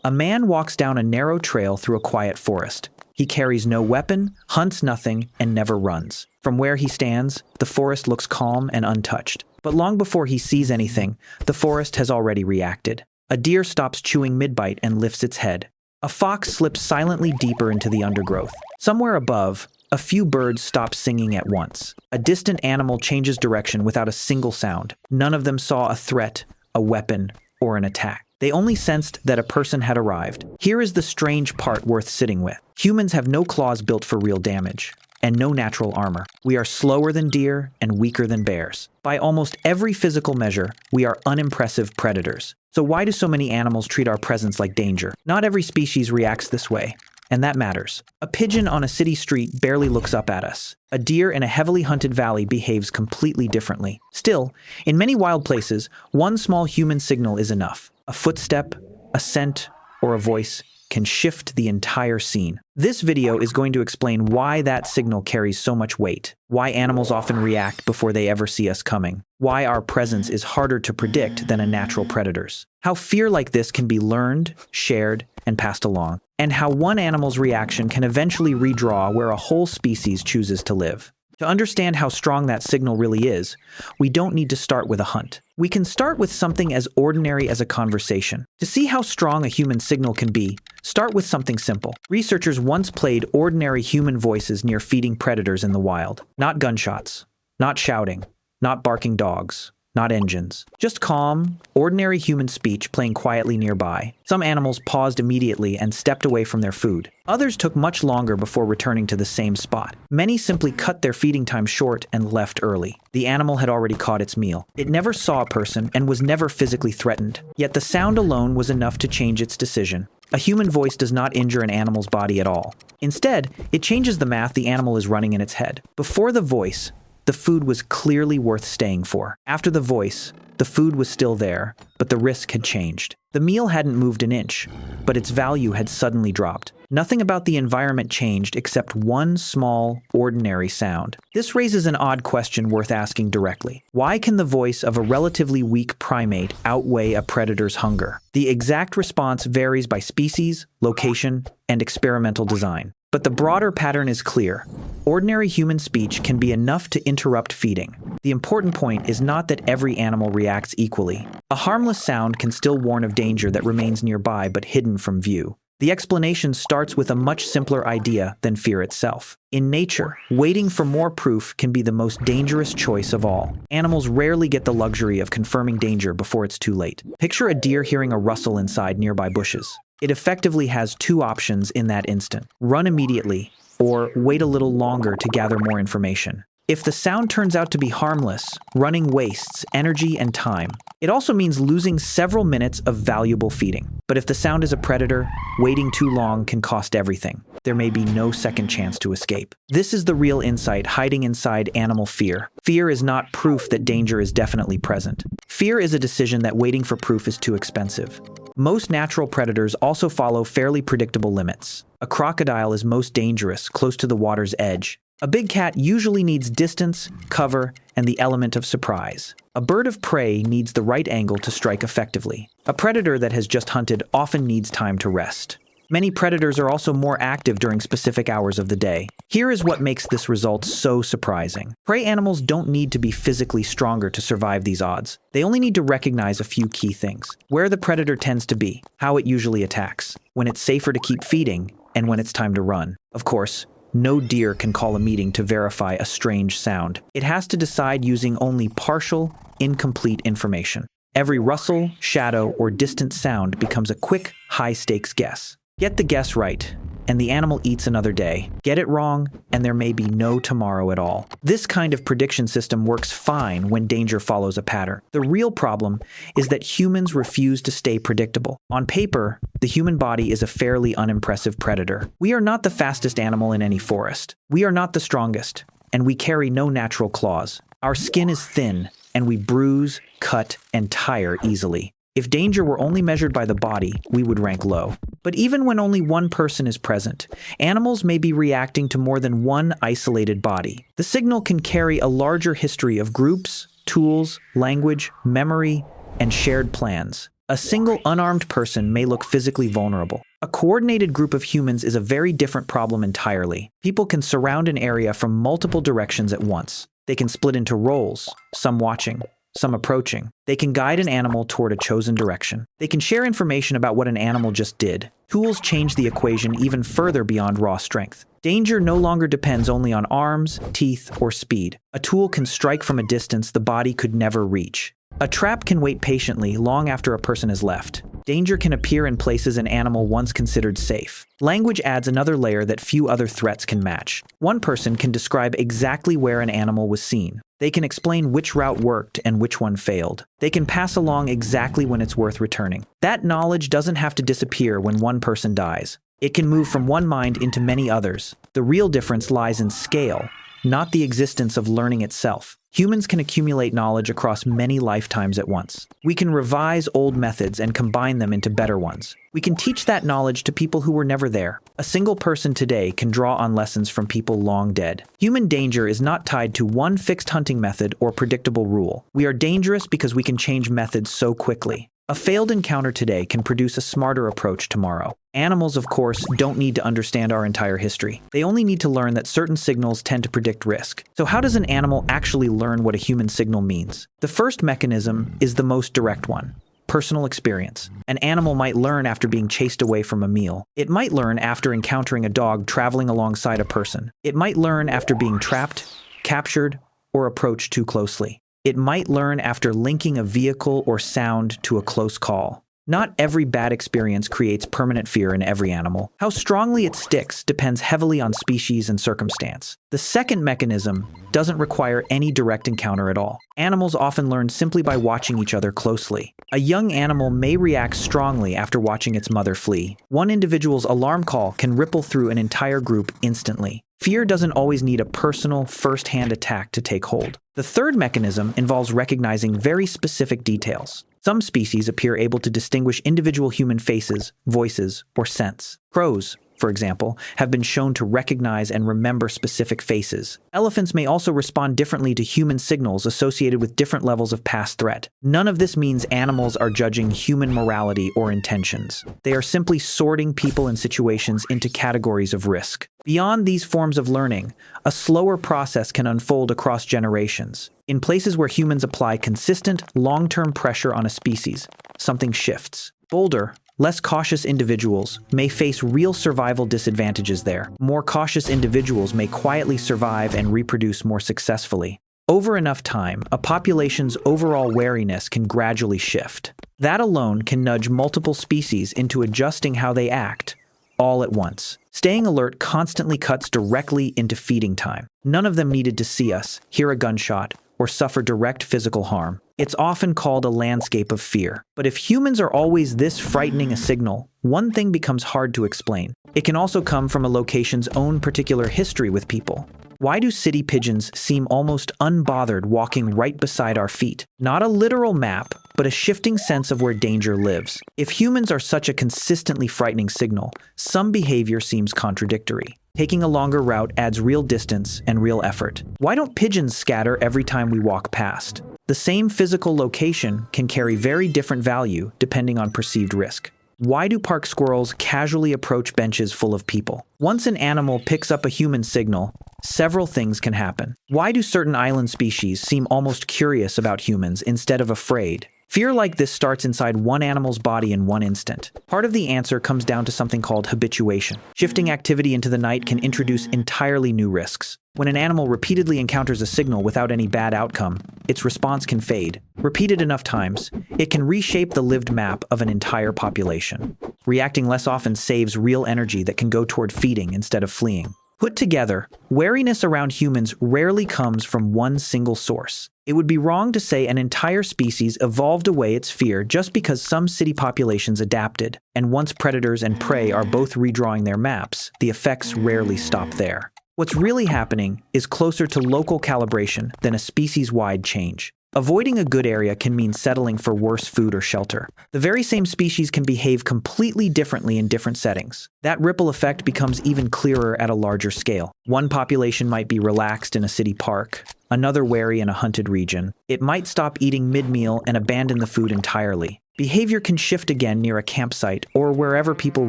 A man walks down a narrow trail through a quiet forest. He carries no weapon, hunts nothing, and never runs. From where he stands, the forest looks calm and untouched. But long before he sees anything, the forest has already reacted. A deer stops chewing mid-bite and lifts its head. A fox slips silently deeper into the undergrowth. Somewhere above, a few birds stop singing at once. A distant animal changes direction without a single sound. None of them saw a threat, a weapon, or an attack. They only sensed that a person had arrived. Here is the strange part worth sitting with. Humans have no claws built for real damage, and no natural armor. We are slower than deer and weaker than bears. By almost every physical measure, we are unimpressive predators. So why do so many animals treat our presence like danger? Not every species reacts this way, and that matters. A pigeon on a city street barely looks up at us. A deer in a heavily hunted valley behaves completely differently. Still, in many wild places, one small human signal is enough. A footstep, a scent, or a voice can shift the entire scene. This video is going to explain why that signal carries so much weight, why animals often react before they ever see us coming, why our presence is harder to predict than a natural predator's, how fear like this can be learned, shared, and passed along, and how one animal's reaction can eventually redraw where a whole species chooses to live. To understand how strong that signal really is, we don't need to start with a hunt. We can start with something as ordinary as a conversation. To see how strong a human signal can be, start with something simple. Researchers once played ordinary human voices near feeding predators in the wild. Not gunshots, not shouting, not barking dogs, not engines. Just calm, ordinary human speech playing quietly nearby. Some animals paused immediately and stepped away from their food. Others took much longer before returning to the same spot. Many simply cut their feeding time short and left early. The animal had already caught its meal. It never saw a person and was never physically threatened. Yet the sound alone was enough to change its decision. A human voice does not injure an animal's body at all. Instead, it changes the math the animal is running in its head. Before the voice, the food was clearly worth staying for. After the voice, the food was still there, but the risk had changed. The meal hadn't moved an inch, but its value had suddenly dropped. Nothing about the environment changed except one small, ordinary sound. This raises an odd question worth asking directly. Why can the voice of a relatively weak primate outweigh a predator's hunger? The exact response varies by species, location, and experimental design. But the broader pattern is clear. Ordinary human speech can be enough to interrupt feeding. The important point is not that every animal reacts equally. A harmless sound can still warn of danger that remains nearby but hidden from view. The explanation starts with a much simpler idea than fear itself. In nature, waiting for more proof can be the most dangerous choice of all. Animals rarely get the luxury of confirming danger before it's too late. Picture a deer hearing a rustle inside nearby bushes. It effectively has two options in that instant: run immediately, or wait a little longer to gather more information. If the sound turns out to be harmless, running wastes energy and time. It also means losing several minutes of valuable feeding. But if the sound is a predator, waiting too long can cost everything. There may be no second chance to escape. This is the real insight hiding inside animal fear. Fear is not proof that danger is definitely present. Fear is a decision that waiting for proof is too expensive. Most natural predators also follow fairly predictable limits. A crocodile is most dangerous, close to the water's edge. A big cat usually needs distance, cover, and the element of surprise. A bird of prey needs the right angle to strike effectively. A predator that has just hunted often needs time to rest. Many predators are also more active during specific hours of the day. Here is what makes this result so surprising. Prey animals don't need to be physically stronger to survive these odds. They only need to recognize a few key things: where the predator tends to be, how it usually attacks, when it's safer to keep feeding, and when it's time to run. Of course, no deer can call a meeting to verify a strange sound. It has to decide using only partial, incomplete information. Every rustle, shadow, or distant sound becomes a quick, high-stakes guess. Get the guess right, and the animal eats another day. Get it wrong, and there may be no tomorrow at all. This kind of prediction system works fine when danger follows a pattern. The real problem is that humans refuse to stay predictable. On paper, the human body is a fairly unimpressive predator. We are not the fastest animal in any forest. We are not the strongest, and we carry no natural claws. Our skin is thin, and we bruise, cut, and tire easily. If danger were only measured by the body, we would rank low. But even when only one person is present, animals may be reacting to more than one isolated body. The signal can carry a larger history of groups, tools, language, memory, and shared plans. A single unarmed person may look physically vulnerable. A coordinated group of humans is a very different problem entirely. People can surround an area from multiple directions at once. They can split into roles, some watching, some approaching. They can guide an animal toward a chosen direction. They can share information about what an animal just did. Tools change the equation even further beyond raw strength. Danger no longer depends only on arms, teeth, or speed. A tool can strike from a distance the body could never reach. A trap can wait patiently long after a person has left. Danger can appear in places an animal once considered safe. Language adds another layer that few other threats can match. One person can describe exactly where an animal was seen. They can explain which route worked and which one failed. They can pass along exactly when it's worth returning. That knowledge doesn't have to disappear when one person dies. It can move from one mind into many others. The real difference lies in scale, not the existence of learning itself. Humans can accumulate knowledge across many lifetimes at once. We can revise old methods and combine them into better ones. We can teach that knowledge to people who were never there. A single person today can draw on lessons from people long dead. Human danger is not tied to one fixed hunting method or predictable rule. We are dangerous because we can change methods so quickly. A failed encounter today can produce a smarter approach tomorrow. Animals, of course, don't need to understand our entire history. They only need to learn that certain signals tend to predict risk. So how does an animal actually learn what a human signal means? The first mechanism is the most direct one: personal experience. An animal might learn after being chased away from a meal. It might learn after encountering a dog traveling alongside a person. It might learn after being trapped, captured, or approached too closely. It might learn after linking a vehicle or sound to a close call. Not every bad experience creates permanent fear in every animal. How strongly it sticks depends heavily on species and circumstance. The second mechanism doesn't require any direct encounter at all. Animals often learn simply by watching each other closely. A young animal may react strongly after watching its mother flee. One individual's alarm call can ripple through an entire group instantly. Fear doesn't always need a personal, first-hand attack to take hold. The third mechanism involves recognizing very specific details. Some species appear able to distinguish individual human faces, voices, or scents. Crows, for example, have been shown to recognize and remember specific faces. Elephants may also respond differently to human signals associated with different levels of past threat. None of this means animals are judging human morality or intentions. They are simply sorting people and situations into categories of risk. Beyond these forms of learning, a slower process can unfold across generations. In places where humans apply consistent, long-term pressure on a species, something shifts. Bolder, less cautious individuals may face real survival disadvantages there. More cautious individuals may quietly survive and reproduce more successfully. Over enough time, a population's overall wariness can gradually shift. That alone can nudge multiple species into adjusting how they act, all at once. Staying alert constantly cuts directly into feeding time. None of them needed to see us, hear a gunshot, or suffer direct physical harm. It's often called a landscape of fear. But if humans are always this frightening a signal, one thing becomes hard to explain. It can also come from a location's own particular history with people. Why do city pigeons seem almost unbothered walking right beside our feet? Not a literal map, but a shifting sense of where danger lives. If humans are such a consistently frightening signal, some behavior seems contradictory. Taking a longer route adds real distance and real effort. Why don't pigeons scatter every time we walk past? The same physical location can carry very different value depending on perceived risk. Why do park squirrels casually approach benches full of people? Once an animal picks up a human signal, several things can happen. Why do certain island species seem almost curious about humans instead of afraid? Fear like this starts inside one animal's body in one instant. Part of the answer comes down to something called habituation. Shifting activity into the night can introduce entirely new risks. When an animal repeatedly encounters a signal without any bad outcome, its response can fade. Repeated enough times, it can reshape the lived map of an entire population. Reacting less often saves real energy that can go toward feeding instead of fleeing. Put together, wariness around humans rarely comes from one single source. It would be wrong to say an entire species evolved away its fear just because some city populations adapted, and once predators and prey are both redrawing their maps, the effects rarely stop there. What's really happening is closer to local calibration than a species-wide change. Avoiding a good area can mean settling for worse food or shelter. The very same species can behave completely differently in different settings. That ripple effect becomes even clearer at a larger scale. One population might be relaxed in a city park, another wary in a hunted region. It might stop eating mid-meal and abandon the food entirely. Behavior can shift again near a campsite or wherever people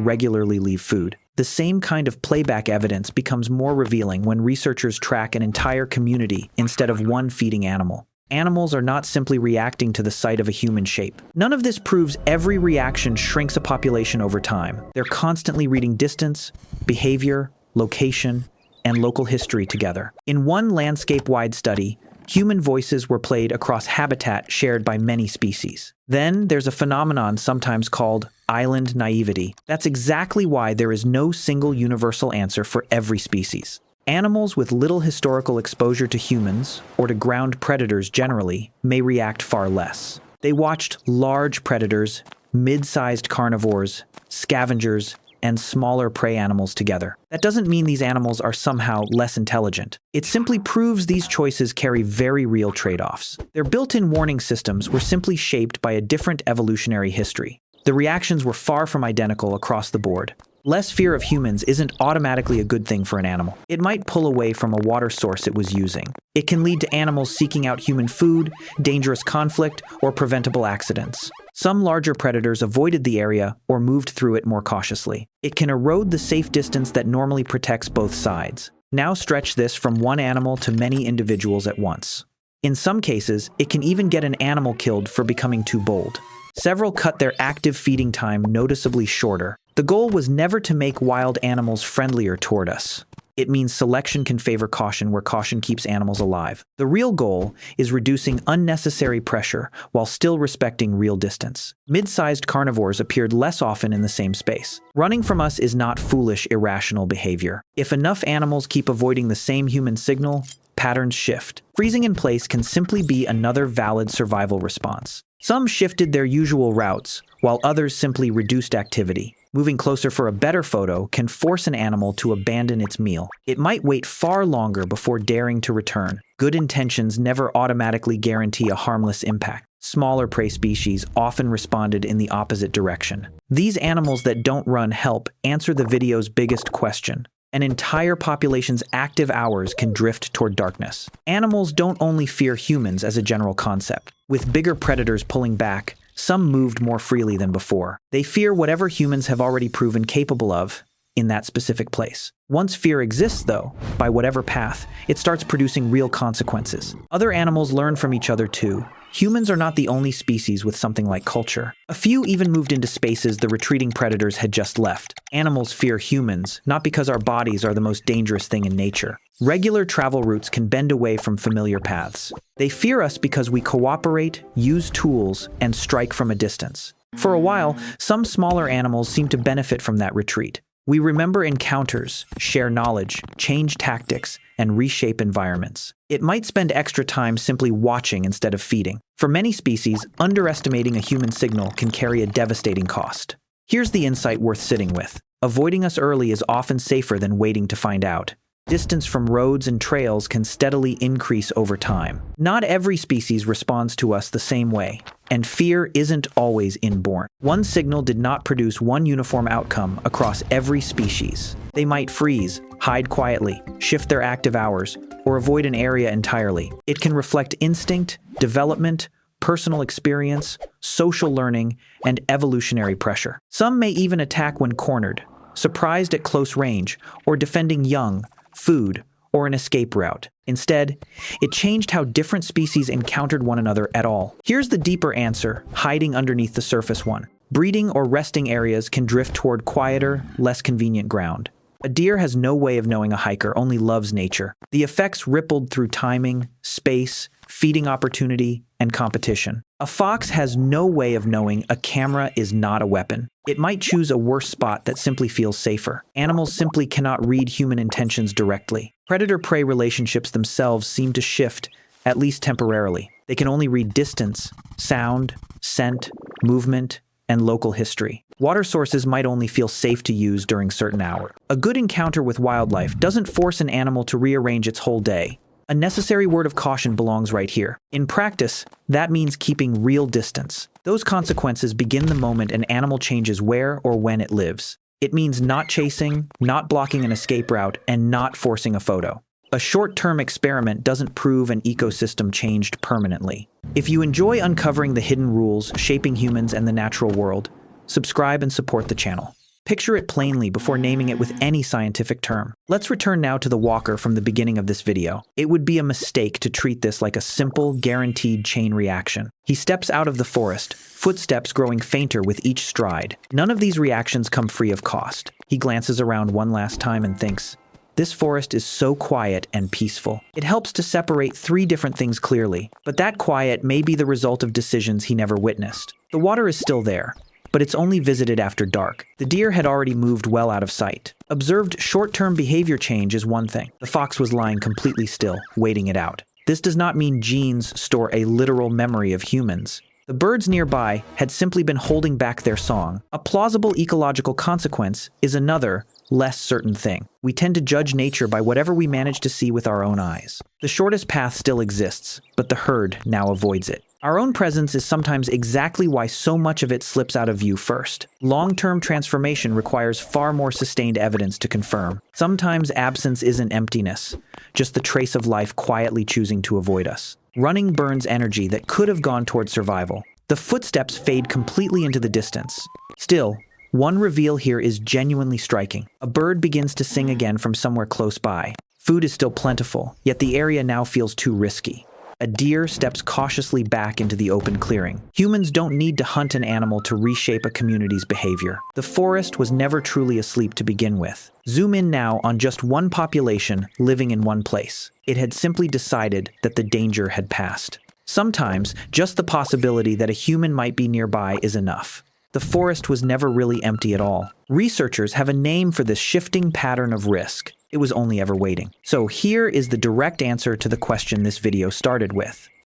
regularly leave food. The same kind of playback evidence becomes more revealing when researchers track an entire community instead of one feeding animal. Animals are not simply reacting to the sight of a human shape. None of this proves every reaction shrinks a population over time. They're constantly reading distance, behavior, location, and local history together. In one landscape-wide study, human voices were played across habitat shared by many species. Then there's a phenomenon sometimes called island naivety. That's exactly why there is no single universal answer for every species. Animals with little historical exposure to humans, or to ground predators generally, may react far less. They watched large predators, mid-sized carnivores, scavengers, and smaller prey animals together. That doesn't mean these animals are somehow less intelligent. It simply proves these choices carry very real trade-offs. Their built-in warning systems were simply shaped by a different evolutionary history. The reactions were far from identical across the board. Less fear of humans isn't automatically a good thing for an animal. It might pull away from a water source it was using. It can lead to animals seeking out human food, dangerous conflict, or preventable accidents. Some larger predators avoided the area or moved through it more cautiously. It can erode the safe distance that normally protects both sides. Now stretch this from one animal to many individuals at once. In some cases, it can even get an animal killed for becoming too bold. Several cut their active feeding time noticeably shorter. The goal was never to make wild animals friendlier toward us. It means selection can favor caution where caution keeps animals alive. The real goal is reducing unnecessary pressure while still respecting real distance. Mid-sized carnivores appeared less often in the same space. Running from us is not foolish, irrational behavior. If enough animals keep avoiding the same human signal, patterns shift. Freezing in place can simply be another valid survival response. Some shifted their usual routes, while others simply reduced activity. Moving closer for a better photo can force an animal to abandon its meal. It might wait far longer before daring to return. Good intentions never automatically guarantee a harmless impact. Smaller prey species often responded in the opposite direction. These animals that don't run help answer the video's biggest question. An entire population's active hours can drift toward darkness. Animals don't only fear humans as a general concept. With bigger predators pulling back, some moved more freely than before. They fear whatever humans have already proven capable of in that specific place. Once fear exists, though, by whatever path, it starts producing real consequences. Other animals learn from each other too. Humans are not the only species with something like culture. A few even moved into spaces the retreating predators had just left. Animals fear humans, not because our bodies are the most dangerous thing in nature. Regular travel routes can bend away from familiar paths. They fear us because we cooperate, use tools, and strike from a distance. For a while, some smaller animals seem to benefit from that retreat. We remember encounters, share knowledge, change tactics, and reshape environments. It might spend extra time simply watching instead of feeding. For many species, underestimating a human signal can carry a devastating cost. Here's the insight worth sitting with. Avoiding us early is often safer than waiting to find out. Distance from roads and trails can steadily increase over time. Not every species responds to us the same way, and fear isn't always inborn. One signal did not produce one uniform outcome across every species. They might freeze, hide quietly, shift their active hours, or avoid an area entirely. It can reflect instinct, development, personal experience, social learning, and evolutionary pressure. Some may even attack when cornered, surprised at close range, or defending young, food, or an escape route. Instead, it changed how different species encountered one another at all. Here's the deeper answer, hiding underneath the surface one. Breeding or resting areas can drift toward quieter, less convenient ground. A deer has no way of knowing a hiker, only loves nature. The effects rippled through timing, space, feeding opportunity, and competition. A fox has no way of knowing a camera is not a weapon. It might choose a worse spot that simply feels safer. Animals simply cannot read human intentions directly. Predator-prey relationships themselves seem to shift, at least temporarily. They can only read distance, sound, scent, movement, and local history. Water sources might only feel safe to use during certain hours. A good encounter with wildlife doesn't force an animal to rearrange its whole day. A necessary word of caution belongs right here. In practice, that means keeping real distance. Those consequences begin the moment an animal changes where or when it lives. It means not chasing, not blocking an escape route, and not forcing a photo. A short-term experiment doesn't prove an ecosystem changed permanently. If you enjoy uncovering the hidden rules shaping humans and the natural world, subscribe and support the channel. Picture it plainly before naming it with any scientific term. Let's return now to the walker from the beginning of this video. It would be a mistake to treat this like a simple, guaranteed chain reaction. He steps out of the forest, footsteps growing fainter with each stride. None of these reactions come free of cost. He glances around one last time and thinks, "This forest is so quiet and peaceful." It helps to separate three different things clearly, but that quiet may be the result of decisions he never witnessed. The water is still there, but it's only visited after dark. The deer had already moved well out of sight. Observed short-term behavior change is one thing. The fox was lying completely still, waiting it out. This does not mean genes store a literal memory of humans. The birds nearby had simply been holding back their song. A plausible ecological consequence is another, less certain thing. We tend to judge nature by whatever we manage to see with our own eyes. The shortest path still exists, but the herd now avoids it. Our own presence is sometimes exactly why so much of it slips out of view first. Long-term transformation requires far more sustained evidence to confirm. Sometimes absence isn't emptiness, just the trace of life quietly choosing to avoid us. Running burns energy that could have gone toward survival. The footsteps fade completely into the distance. Still, one reveal here is genuinely striking. A bird begins to sing again from somewhere close by. Food is still plentiful, yet the area now feels too risky. A deer steps cautiously back into the open clearing. Humans don't need to hunt an animal to reshape a community's behavior. The forest was never truly asleep to begin with. Zoom in now on just one population living in one place. It had simply decided that the danger had passed. Sometimes, just the possibility that a human might be nearby is enough. The forest was never really empty at all. Researchers have a name for this shifting pattern of risk. It was only ever waiting. So here is the direct answer to the question this video started with.